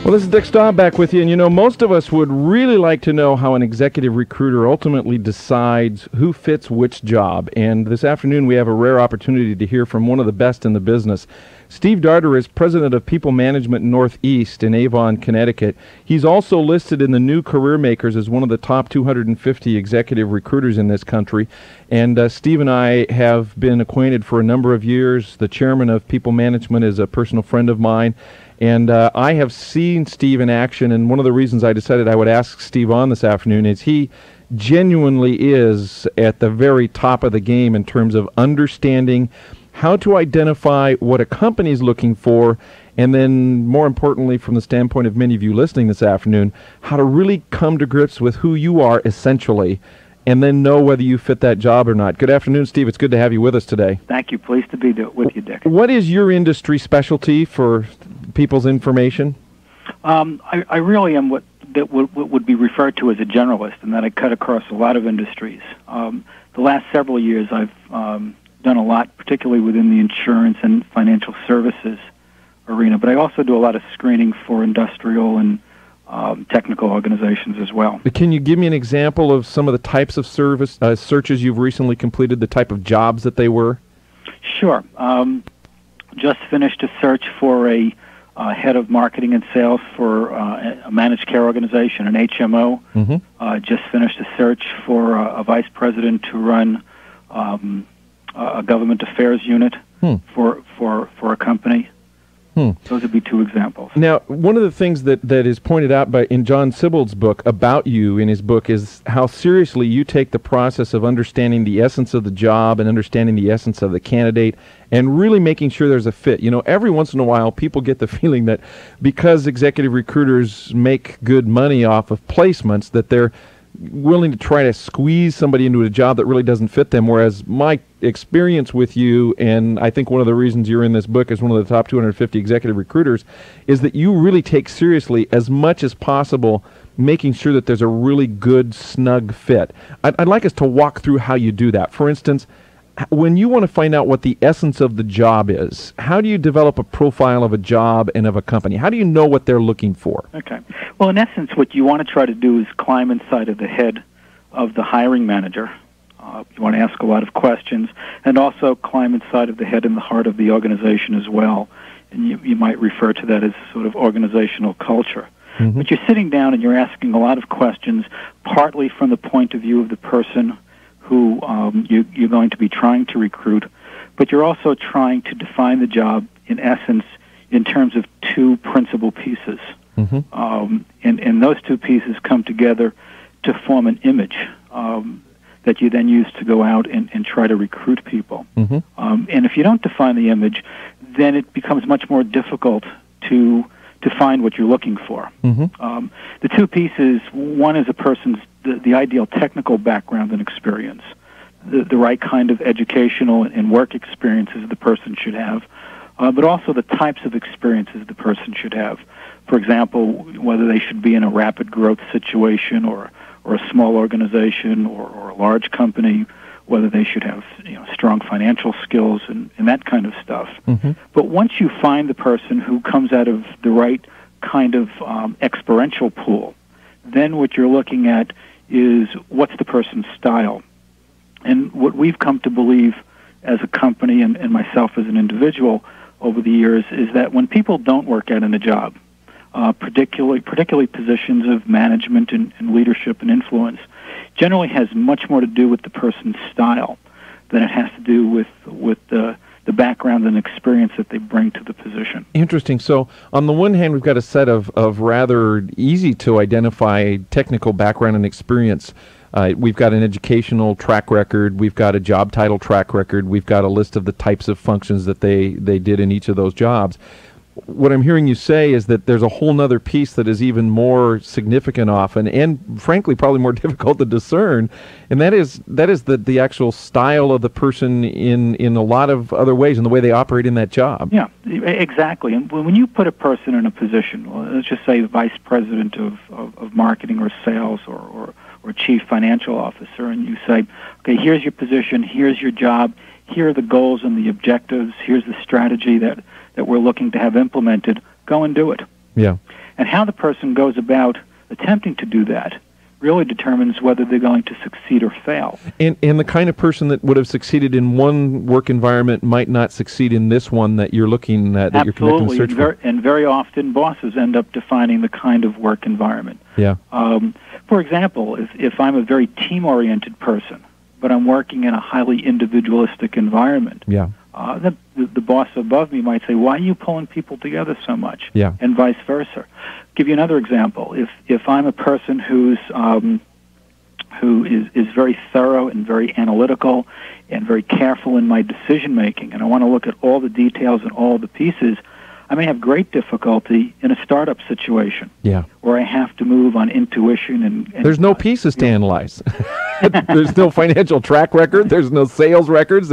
Well, this is Dick Staub back with you, and most of us would really like to know how an executive recruiter ultimately decides who fits which job. And this afternoon we have a rare opportunity to hear from one of the best in the business. Steve Darter is president of People Management Northeast in Avon, Connecticut. He's also listed in the New Career Makers as one of the top 250 executive recruiters in this country. And Steve and I have been acquainted for a number of years. The chairman of People Management is a personal friend of mine. And I have seen Steve in action, and one of the reasons I decided I would ask Steve on this afternoon is he genuinely is at the very top of the game in terms of understanding how to identify what a company is looking for, and then more importantly, from the standpoint of many of you listening this afternoon, how to really come to grips with who you are essentially, and then know whether you fit that job or not. Good afternoon, Steve. It's good to have you with us today. Thank you. Pleased to be with you, Dick. What is your industry specialty for people's information? I really am what would be referred to as a generalist, and that I cut across a lot of industries. The last several years, I've done a lot, particularly within the insurance and financial services arena, but I also do a lot of screening for industrial and technical organizations as well. Can you give me an example of some of the types of searches you've recently completed, the type of jobs that they were? Sure. Just finished a search for a head of marketing and sales for a managed care organization, an HMO. Mm-hmm. Just finished a search for a vice president to run a government affairs unit for a company. Those would be two examples. Now, one of the things that is pointed out in John Sibbald's book about you in his book is how seriously you take the process of understanding the essence of the job and understanding the essence of the candidate and really making sure there's a fit. Every once in a while people get the feeling that because executive recruiters make good money off of placements that they're willing to try to squeeze somebody into a job that really doesn't fit them, whereas my experience with you, and I think one of the reasons you're in this book as one of the top 250 executive recruiters, is that you really take seriously as much as possible making sure that there's a really good, snug fit. I'd like us to walk through how you do that. For instance, when you want to find out what the essence of the job is, how do you develop a profile of a job and of a company? How do you know what they're looking for? Okay. Well, in essence, what you want to try to do is climb inside of the head of the hiring manager. You want to ask a lot of questions, and also climb inside of the head and the heart of the organization as well. And you might refer to that as sort of organizational culture. Mm-hmm. But you're sitting down and you're asking a lot of questions, partly from the point of view of the person who you're going to be trying to recruit, but you're also trying to define the job, in essence, in terms of two principal pieces. Mm-hmm. And those two pieces come together to form an image that you then use to go out and try to recruit people. Mm-hmm. And if you don't define the image, then it becomes much more difficult to find what you're looking for. Mm-hmm. The two pieces, one is a person's the ideal technical background and experience, the right kind of educational and work experiences the person should have, but also the types of experiences the person should have. For example, whether they should be in a rapid growth situation or a small organization or a large company, whether they should have strong financial skills and that kind of stuff. Mm-hmm. But once you find the person who comes out of the right kind of experiential pool, then what you're looking at is what's the person's style. And what we've come to believe as a company and myself as an individual over the years is that when people don't work out in a job, particularly positions of management and leadership and influence, generally has much more to do with the person's style than it has to do with the background and experience that they bring to the position. Interesting. So on the one hand, we've got a set of rather easy to identify technical background and experience. We've got an educational track record. We've got a job title track record. We've got a list of the types of functions that they did in each of those jobs. What I'm hearing you say is that there's a whole nother piece that is even more significant often, and frankly probably more difficult to discern, and that is the actual style of the person in a lot of other ways, in the way they operate in that job. Yeah, exactly. And when you put a person in a position, let's just say vice president of marketing or sales or chief financial officer, and you say, okay, here's your position, here's your job, here are the goals and the objectives, here's the strategy that we're looking to have implemented, go and do it. Yeah. And how the person goes about attempting to do that really determines whether they're going to succeed or fail. And the kind of person that would have succeeded in one work environment might not succeed in this one that you're looking at, that you're conducting the search for. And very often bosses end up defining the kind of work environment. Yeah. For example, if I'm a very team-oriented person, but I'm working in a highly individualistic environment, yeah. The boss above me might say, "Why are you pulling people together so much?" Yeah. And vice versa. Give you another example. If I'm a person who is very thorough and very analytical and very careful in my decision making, and I want to look at all the details and all the pieces, I may have great difficulty in a startup situation. Yeah. Where I have to move on intuition and there's no pieces to analyze. There's no financial track record. There's no sales records.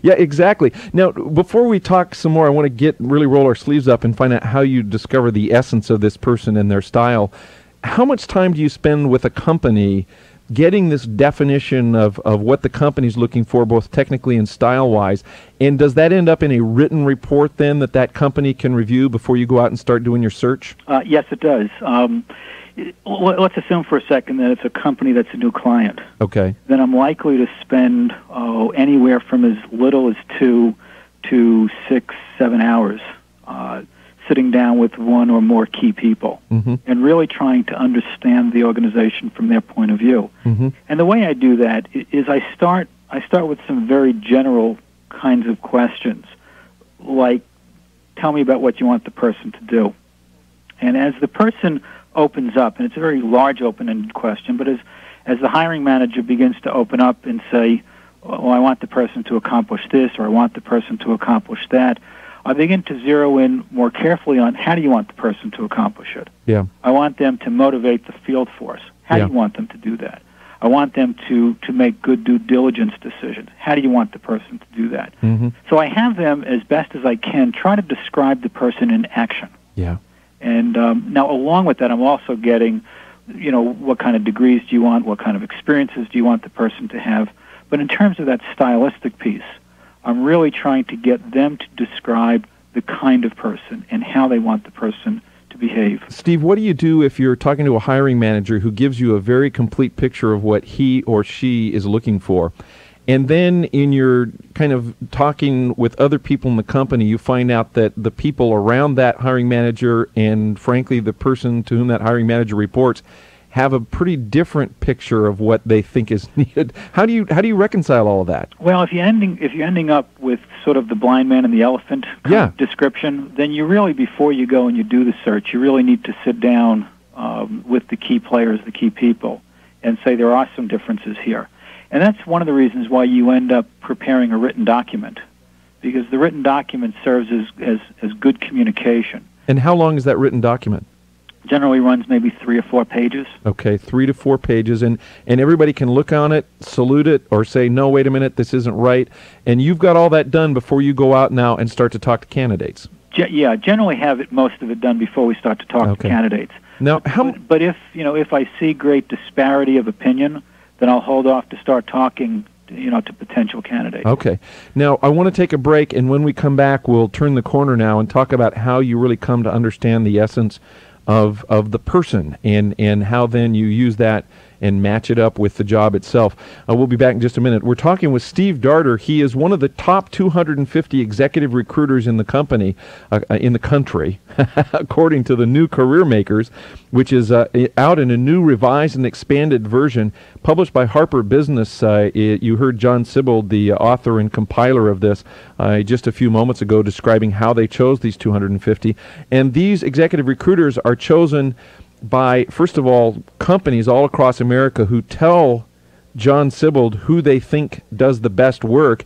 Yeah, exactly. Now, before we talk some more, I want to really roll our sleeves up and find out how you discover the essence of this person and their style. How much time do you spend with a company getting this definition of what the company's looking for, both technically and style-wise? And does that end up in a written report then that company can review before you go out and start doing your search? Yes, it does. Let's assume for a second that it's a company that's a new client. Okay. Then I'm likely to spend anywhere from as little as 2 to 6, 7 hours sitting down with one or more key people and really trying to understand the organization from their point of view. And the way I do that is I start with some very general kinds of questions, like, tell me about what you want the person to do. And as the person opens up, and it's a very large open-ended question, but as the hiring manager begins to open up and say, well, I want the person to accomplish this, or I want the person to accomplish that, I begin to zero in more carefully on how do you want the person to accomplish it. Yeah. I want them to motivate the field force. How do you want them to do that? I want them to make good due diligence decisions. How do you want the person to do that? So I have them, as best as I can, try to describe the person in action. Yeah. And now, along with that, I'm also getting, what kind of degrees do you want? What kind of experiences do you want the person to have? But in terms of that stylistic piece, I'm really trying to get them to describe the kind of person and how they want the person to behave. Steve, what do you do if you're talking to a hiring manager who gives you a very complete picture of what he or she is looking for, and then in your kind of talking with other people in the company, you find out that the people around that hiring manager and, frankly, the person to whom that hiring manager reports have a pretty different picture of what they think is needed? How do you reconcile all of that? Well, if you're ending up with sort of the blind man and the elephant kind of description, then you really, before you go and you do the search, you really need to sit down with the key players, the key people, and say there are some differences here. And that's one of the reasons why you end up preparing a written document, because the written document serves as good communication. And how long is that written document? Generally runs maybe 3 or 4 pages. Okay, 3 to 4 pages, and everybody can look on it, salute it, or say, no, wait a minute, this isn't right. And you've got all that done before you go out now and start to talk to candidates. Generally have most of it done before we start to talk to candidates. Now, but if I see great disparity of opinion, then I'll hold off to start talking to potential candidates. Okay. Now, I want to take a break, and when we come back, we'll turn the corner now and talk about how you really come to understand the essence of the person and how then you use that and match it up with the job itself. We'll be back in just a minute. We're talking with Steve Darter. He is one of the top 250 executive recruiters in the company, in the country, according to the New Career Makers, which is out in a new revised and expanded version published by Harper Business. You heard John Sibbald, the author and compiler of this, just a few moments ago, describing how they chose these 250. And these executive recruiters are chosen by, first of all, companies all across America who tell John Sibbald who they think does the best work,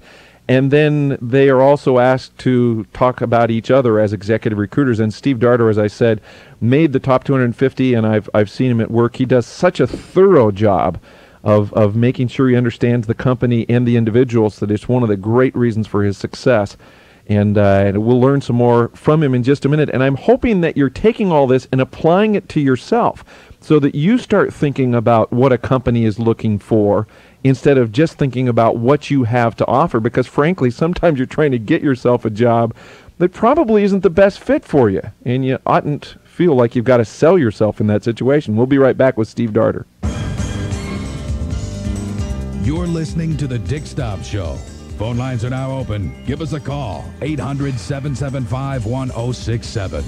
and then they are also asked to talk about each other as executive recruiters. And Steve Darter, as I said, made the top 250, and I've seen him at work. He does such a thorough job of making sure he understands the company and the individuals that it's one of the great reasons for his success. And we'll learn some more from him in just a minute. And I'm hoping that you're taking all this and applying it to yourself so that you start thinking about what a company is looking for instead of just thinking about what you have to offer. Because frankly, sometimes you're trying to get yourself a job, that probably isn't the best fit for you, and you oughtn't feel like you've got to sell yourself in that situation. We'll be right back with Steve Darter. You're listening to The Dick Staub Show. Phone lines are now open. Give us a call, 800-775-1067.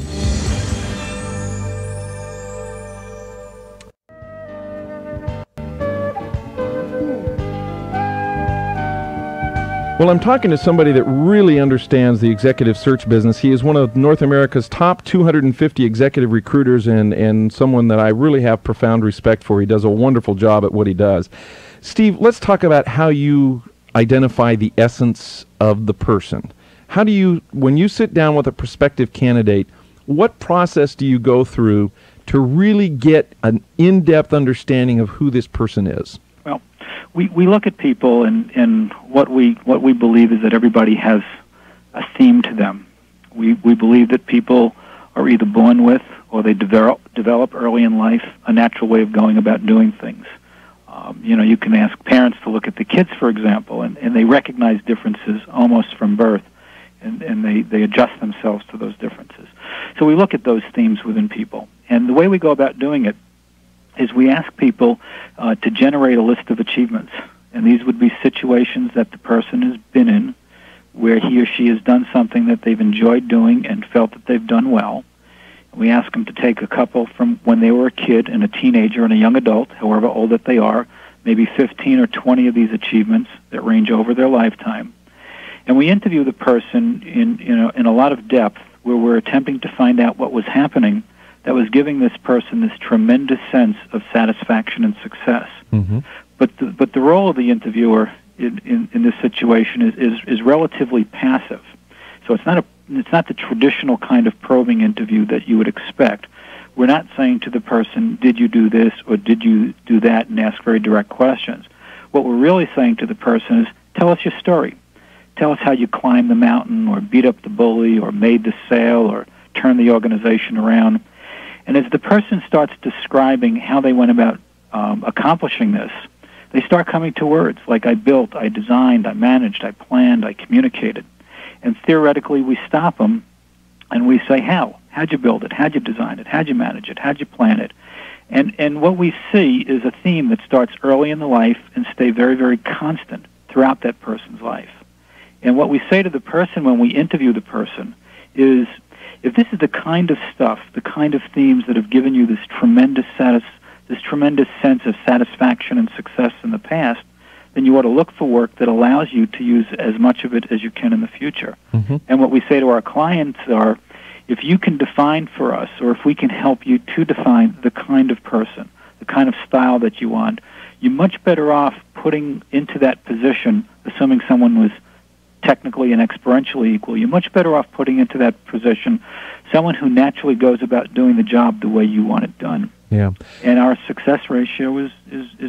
Well, I'm talking to somebody that really understands the executive search business. He is one of North America's top 250 executive recruiters and someone that I really have profound respect for. He does a wonderful job at what he does. Steve, let's talk about how you identify the essence of the person. How do you, when you sit down with a prospective candidate, what process do you go through to really get an in-depth understanding of who this person is? Well, we look at people, and what we believe is that everybody has a theme to them. We believe that people are either born with or they develop early in life a natural way of going about doing things. You can ask parents to look at the kids, for example, and they recognize differences almost from birth, and they adjust themselves to those differences. So we look at those themes within people, and the way we go about doing it is we ask people to generate a list of achievements, and these would be situations that the person has been in where he or she has done something that they've enjoyed doing and felt that they've done well. We ask them to take a couple from when they were a kid and a teenager and a young adult, however old that they are, maybe 15 or 20 of these achievements that range over their lifetime. And we interview the person in a lot of depth where we're attempting to find out what was happening that was giving this person this tremendous sense of satisfaction and success. Mm-hmm. But the role of the interviewer in this situation is relatively passive. So it's not the traditional kind of probing interview that you would expect. We're not saying to the person, did you do this or did you do that, and ask very direct questions. What we're really saying to the person is, tell us your story. Tell us how you climbed the mountain or beat up the bully or made the sale or turned the organization around. And as the person starts describing how they went about accomplishing this, they start coming to words like I built, I designed, I managed, I planned, I communicated. And theoretically, we stop them and we say, how? How'd you build it? How'd you design it? How'd you manage it? How'd you plan it? And what we see is a theme that starts early in the life and stay very, very constant throughout that person's life. And what we say to the person when we interview the person is, if this is the kind of stuff, the kind of themes that have given you this tremendous sense of satisfaction and success in the past, then you ought to look for work that allows you to use as much of it as you can in the future. Mm-hmm. And what we say to our clients are, if you can define for us, or if we can help you to define the kind of person, the kind of style that you want, you're much better off putting into that position, assuming someone was technically and experientially equal, you're much better off putting into that position someone who naturally goes about doing the job the way you want it done. Yeah. And our success ratio is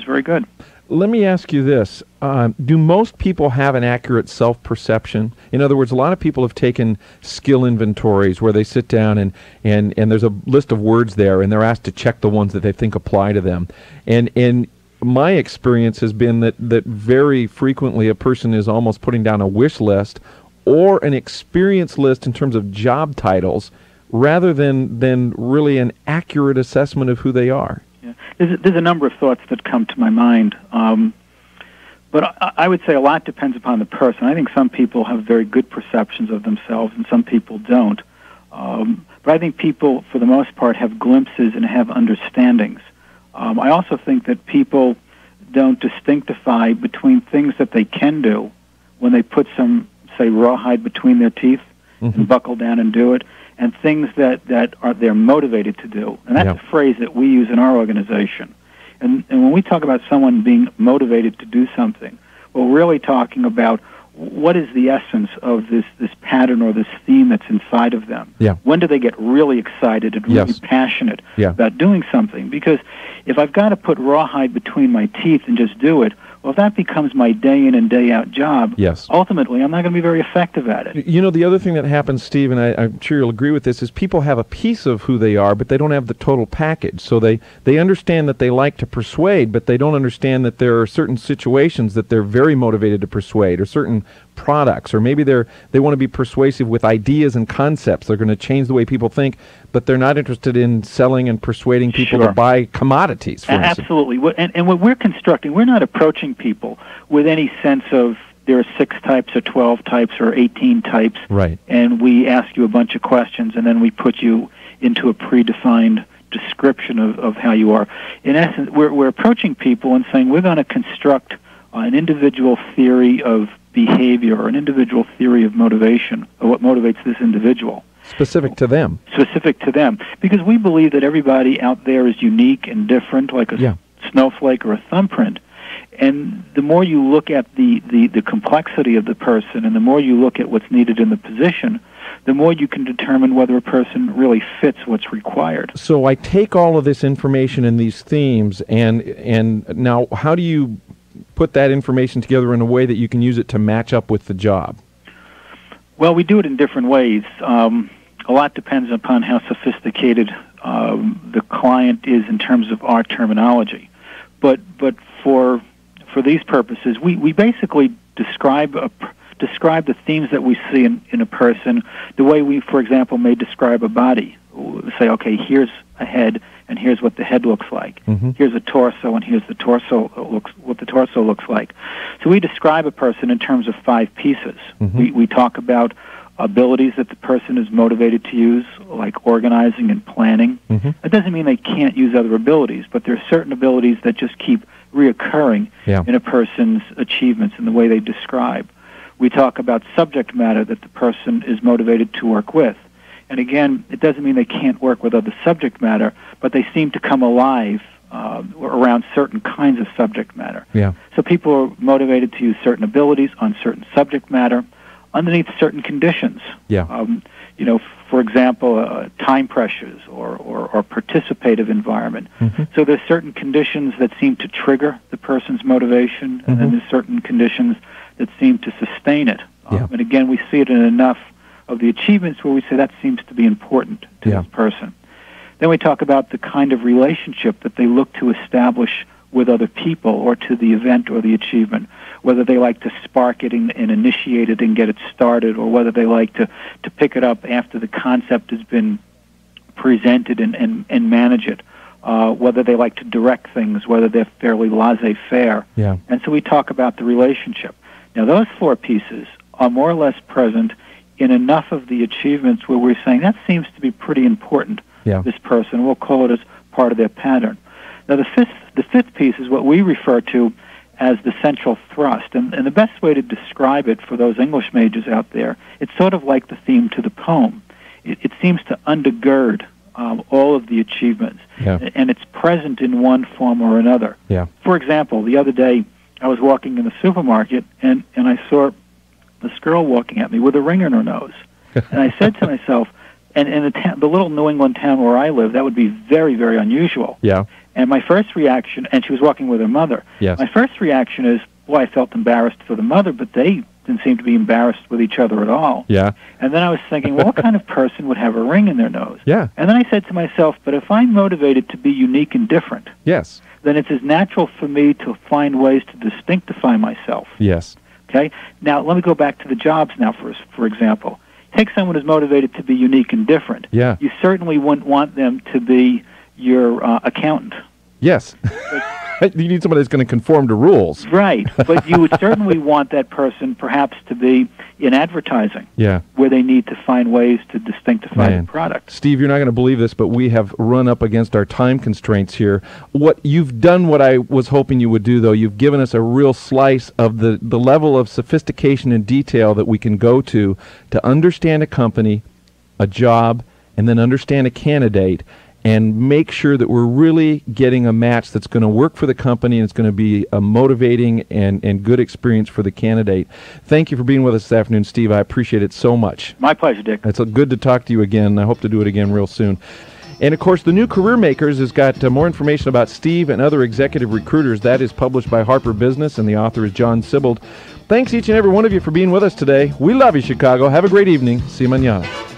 very good. Let me ask you this. Do most people have an accurate self-perception? In other words, a lot of people have taken skill inventories where they sit down and there's a list of words there, and they're asked to check the ones that they think apply to them. And my experience has been that very frequently a person is almost putting down a wish list or an experience list in terms of job titles rather than really an accurate assessment of who they are. Yeah. There's a number of thoughts that come to my mind, but I would say a lot depends upon the person. I think some people have very good perceptions of themselves and some people don't. But I think people, for the most part, have glimpses and have understandings. I also think that people don't distinctify between things that they can do when they put some, say, rawhide between their teeth mm-hmm. and buckle down and do it, and things that they're motivated to do. And that's a phrase that we use in our organization. And when we talk about someone being motivated to do something, we're really talking about what is the essence of this pattern or this theme that's inside of them. Yeah. When do they get really excited and really passionate about doing something? Because if I've got to put rawhide between my teeth and just do it, well, if that becomes my day in and day out job, ultimately I'm not going to be very effective at it. You know, the other thing that happens, Steve, and I'm sure you'll agree with this, is people have a piece of who they are, but they don't have the total package. So they understand that they like to persuade, but they don't understand that there are certain situations that they're very motivated to persuade, or certain products, or maybe they want to be persuasive with ideas and concepts. They're going to change the way people think, but they're not interested in selling and persuading people to buy commodities, for instance. Absolutely. And what we're constructing, we're not approaching people with any sense of there are 6 types or 12 types or 18 types, right? And we ask you a bunch of questions, and then we put you into a predefined description of how you are. In essence, we're approaching people and saying we're going to construct an individual theory of behavior or an individual theory of motivation, or what motivates this individual. Specific to them. Specific to them. Because we believe that everybody out there is unique and different, like a snowflake or a thumbprint. And the more you look at the complexity of the person, and the more you look at what's needed in the position, the more you can determine whether a person really fits what's required. So I take all of this information and these themes, and now how do you put that information together in a way that you can use it to match up with the job? Well, we do it in different ways. A lot depends upon how sophisticated the client is in terms of our terminology. But for these purposes, we basically describe the themes that we see in a person the way we, for example, may describe a body. We'll say, okay, here's a head, and here's what the head looks like. Mm-hmm. Here's a torso, and here's what the torso looks like. So we describe a person in terms of 5 pieces. Mm-hmm. We talk about abilities that the person is motivated to use, like organizing and planning. Mm-hmm. That doesn't mean they can't use other abilities, but there are certain abilities that just keep reoccurring in a person's achievements in the way they describe. We talk about subject matter that the person is motivated to work with. And again, it doesn't mean they can't work with other subject matter, but they seem to come alive around certain kinds of subject matter. Yeah. So people are motivated to use certain abilities on certain subject matter underneath certain conditions. Yeah. For example, time pressures or participative environment. Mm-hmm. So there's certain conditions that seem to trigger the person's motivation, and then there's certain conditions that seem to sustain it. And again, we see it in enough of the achievements where we say that seems to be important to this person. Then we talk about the kind of relationship that they look to establish with other people or to the event or the achievement, whether they like to spark it and initiate it and get it started, or whether they like to pick it up after the concept has been presented and manage it, whether they like to direct things, whether they're fairly laissez-faire. Yeah. And so we talk about the relationship. Now, those 4 pieces are more or less present in enough of the achievements where we're saying that seems to be pretty important, this person. We'll call it as part of their pattern. Now, the fifth piece is what we refer to as the central thrust. And the best way to describe it for those English majors out there, it's sort of like the theme to the poem. It seems to undergird all of the achievements, and it's present in one form or another. Yeah. For example, the other day, I was walking in the supermarket, and I saw this girl walking at me with a ring in her nose. And I said to myself, and in the little New England town where I live, that would be very, very unusual. Yeah. And my first reaction, and she was walking with her mother. Yes. My first reaction is, well, I felt embarrassed for the mother, but they didn't seem to be embarrassed with each other at all. Yeah. And then I was thinking, well, what kind of person would have a ring in their nose? Yeah. And then I said to myself, but if I'm motivated to be unique and different, Yes. then it's as natural for me to find ways to distinctify myself. Yes. Okay? Now, let me go back to the jobs now, for example. Take someone who's motivated to be unique and different. Yeah. You certainly wouldn't want them to be your accountant. Yes. You need somebody that's going to conform to rules. Right. But you would certainly want that person perhaps to be in advertising. Yeah. Where they need to find ways to distinctify the product. Steve, you're not going to believe this, but we have run up against our time constraints here. You've done what I was hoping you would do, though. You've given us a real slice of the level of sophistication and detail that we can go to understand a company, a job, and then understand a candidate, and make sure that we're really getting a match that's going to work for the company and it's going to be a motivating and good experience for the candidate. Thank you for being with us this afternoon, Steve. I appreciate it so much. My pleasure, Dick. It's good to talk to you again. I hope to do it again real soon. And, of course, the New Career Makers has got more information about Steve and other executive recruiters. That is published by Harper Business, and the author is John Sibbald. Thanks, each and every one of you, for being with us today. We love you, Chicago. Have a great evening. See you mañana.